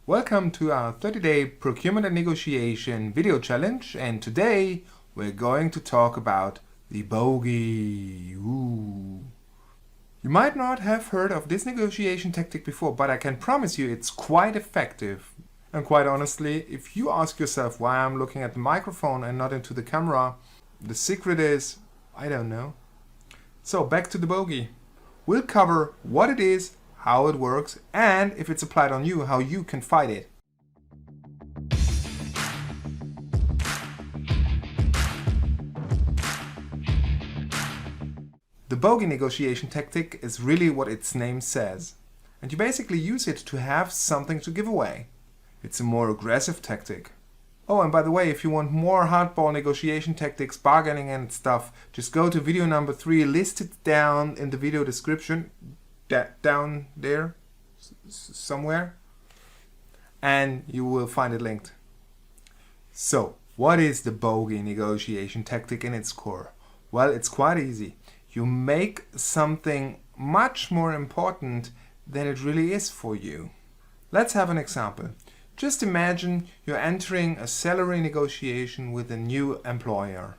Welcome to our 30-day procurement and negotiation video challenge, and today we're going to talk about the bogey. Ooh. You might not have heard of this negotiation tactic before, but I can promise you it's quite effective. And quite honestly, if you ask yourself why I'm looking at the microphone and not into the camera, the secret is, I don't know. So back to the bogey. We'll cover what it is, how it works, and if it's applied on you, how you can fight it. The bogey negotiation tactic is really what its name says, and you basically use it to have something to give away. It's a more aggressive tactic. Oh, and by the way, if you want more hardball negotiation tactics, bargaining and stuff, just go to video number 3, listed down in the video description. Down there somewhere, and you will find it linked. So what is the bogey negotiation tactic in its core? Well, it's quite easy. You make something much more important than it really is for you. Let's have an example. Just imagine you're entering a salary negotiation with a new employer,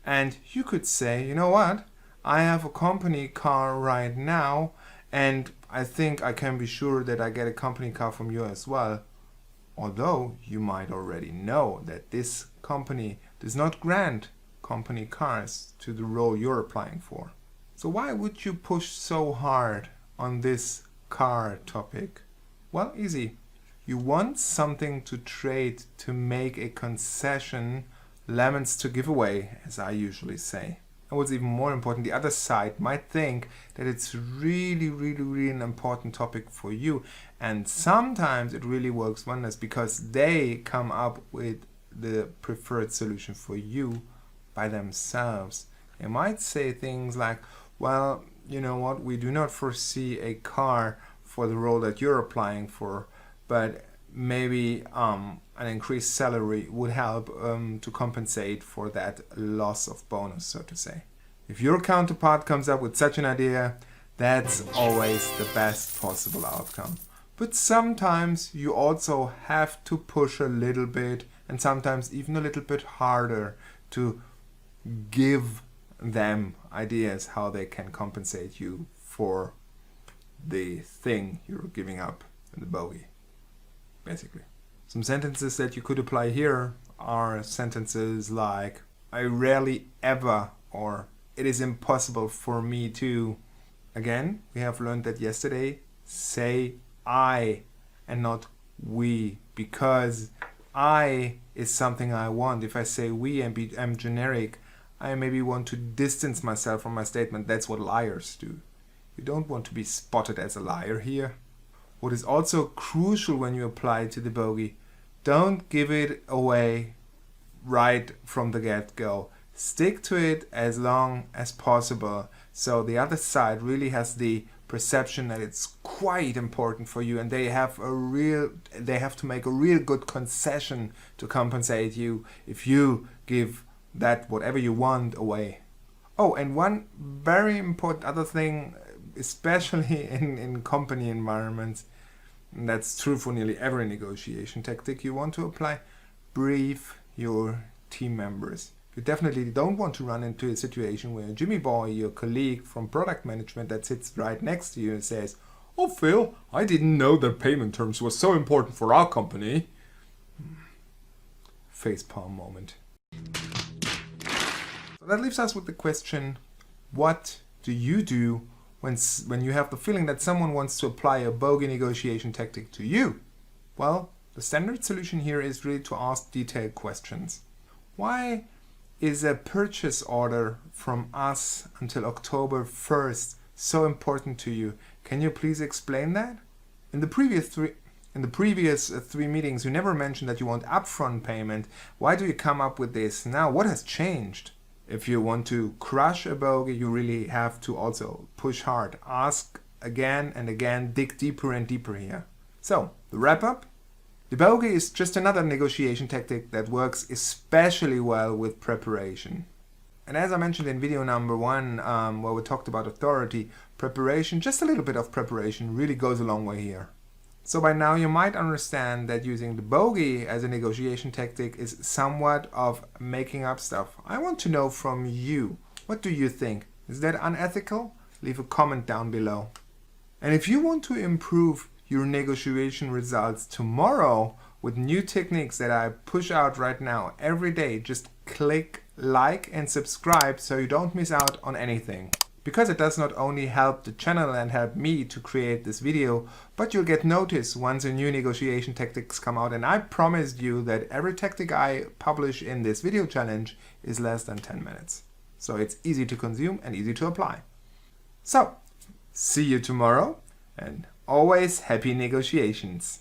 and you could say, you know what, I have a company car right now, and I think I can be sure that I get a company car from you as well. Although you might already know that this company does not grant company cars to the role you're applying for. So why would you push so hard on this car topic? Well, easy. You want something to trade, to make a concession, lemons to give away, as I usually say. And what's even more important, the other side might think that it's really an important topic for you. And sometimes it really works wonders because they come up with the preferred solution for you by themselves. They might say things like, well, you know what, we do not foresee a car for the role that you're applying for, but maybe an increased salary would help to compensate for that loss of bonus, so to say. If your counterpart comes up with such an idea, that's always the best possible outcome. But sometimes you also have to push a little bit, and sometimes even a little bit harder, to give them ideas how they can compensate you for the thing you're giving up in the bogey. Basically. Some sentences that you could apply here are sentences like, I rarely ever, or it is impossible for me to. Again, we have learned that yesterday. Say I and not we, because I is something I want. If I say we and I'm generic, I maybe want to distance myself from my statement. That's what liars do. You don't want to be spotted as a liar here. What is also crucial when you apply to the bogey, don't give it away right from the get-go. Stick to it as long as possible, so the other side really has the perception that it's quite important for you, and they have to make a real good concession to compensate you if you give that whatever you want away. Oh, and one very important other thing, especially in company environments, and that's true for nearly every negotiation tactic you want to apply, brief your team members. You definitely don't want to run into a situation where Jimmy Boy, your colleague from product management that sits right next to you, and says, "Oh Phil, I didn't know that payment terms was so important for our company." Facepalm moment. So that leaves us with the question, what do you do when you have the feeling that someone wants to apply a bogey negotiation tactic to you? Well, the standard solution here is really to ask detailed questions. Why is a purchase order from us until October 1st so important to you? Can you please explain that? In the previous three meetings, you never mentioned that you want upfront payment. Why do you come up with this now? What has changed? If you want to crush a bogey, you really have to also push hard. Ask again and again, dig deeper and deeper here. So, the wrap up? The bogey is just another negotiation tactic that works especially well with preparation. And as I mentioned in video number 1, where we talked about authority, preparation, just a little bit of preparation really goes a long way here. So by now you might understand that using the bogey as a negotiation tactic is somewhat of making up stuff. I want to know from you, what do you think? Is that unethical? Leave a comment down below. And if you want to improve your negotiation results tomorrow with new techniques that I push out right now every day, just click like and subscribe so you don't miss out on anything. Because it does not only help the channel and help me to create this video, but you'll get notice once a new negotiation tactics come out, and I promised you that every tactic I publish in this video challenge is less than 10 minutes. So it's easy to consume and easy to apply. So, see you tomorrow and always happy negotiations.